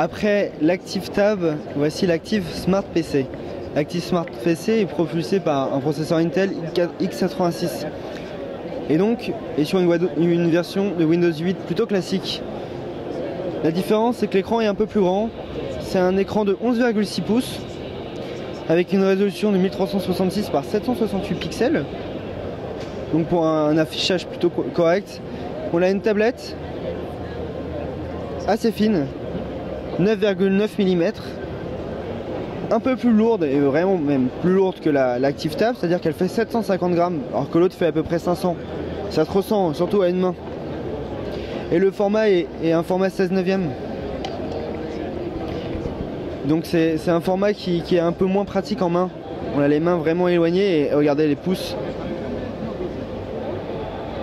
Après l'Active Tab, voici l'Active Smart PC. L'Active Smart PC est propulsé par un processeur Intel x86 et donc est sur une version de Windows 8 plutôt classique. La différence, c'est que l'écran est un peu plus grand. C'est un écran de 11,6 pouces avec une résolution de 1366 par 768 pixels. Donc pour un affichage plutôt correct. On a une tablette assez fine, 9,9 mm, un peu plus lourde et vraiment même plus lourde que l'Active Tab, c'est-à-dire qu'elle fait 750 grammes alors que l'autre fait à peu près 500. Ça se ressent surtout à une main. Et le format est un format 16 neuvième. Donc c'est un format qui est un peu moins pratique en main. On a les mains vraiment éloignées et regardez les pouces.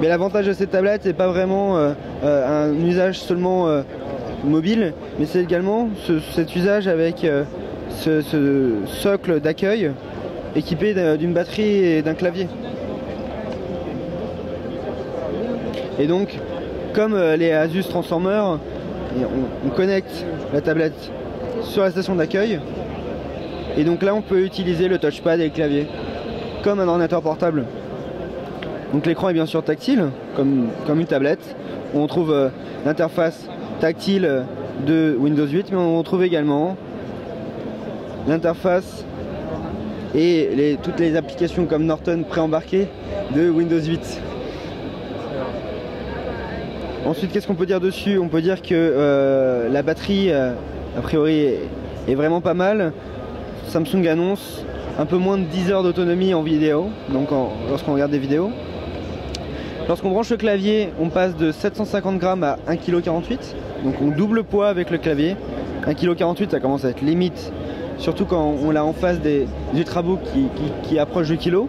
Mais l'avantage de cette tablette, c'est pas vraiment un usage seulement mobile, mais c'est également cet usage avec ce socle d'accueil équipé d'une batterie et d'un clavier. Et donc, comme les Asus Transformers, on connecte la tablette sur la station d'accueil. Et donc là, on peut utiliser le touchpad et le clavier, comme un ordinateur portable. Donc l'écran est bien sûr tactile, comme une tablette. On trouve l'interface tactile de Windows 8, mais on retrouve également l'interface et toutes les applications comme Norton préembarquées de Windows 8. Ensuite, qu'est-ce qu'on peut dire dessus? On peut dire que la batterie, a priori, est vraiment pas mal. Samsung annonce un peu moins de 10 heures d'autonomie en vidéo, donc lorsqu'on regarde des vidéos. Lorsqu'on branche le clavier, on passe de 750 grammes à 1,48 kg, donc on double le poids avec le clavier. 1,48 kg, ça commence à être limite, surtout quand on l'a en face des ultrabooks qui approchent du kilo.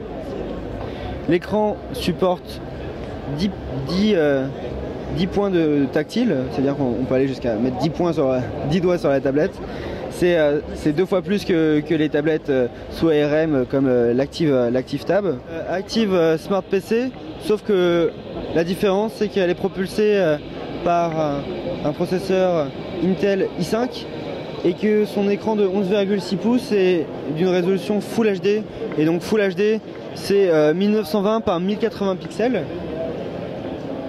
L'écran supporte 10 points de tactile, c'est-à-dire qu'on peut aller jusqu'à mettre 10 doigts sur la tablette. C'est 2 fois plus que les tablettes sous ARM comme l'Active Tab. Active Smart PC, sauf que la différence c'est qu'elle est propulsée par un processeur Intel i5 et que son écran de 11,6 pouces est d'une résolution Full HD. Et donc Full HD, c'est 1920 par 1080 pixels.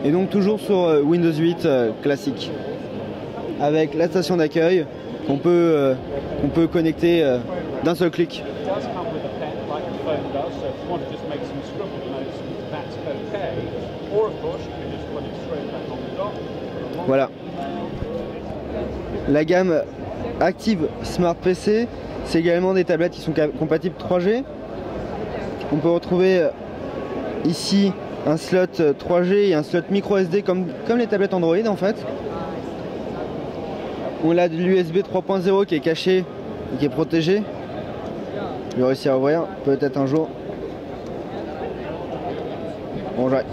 Et donc toujours sur Windows 8 classique, avec la station d'accueil qu'on peut connecter d'un seul clic. Voilà. La gamme Active Smart PC, c'est également des tablettes qui sont compatibles 3G. On peut retrouver ici un slot 3G et un slot micro SD comme les tablettes Android en fait. On a de l'USB 3.0 qui est caché et qui est protégé. Je vais réussir à ouvrir, peut-être un jour. Bon, voilà.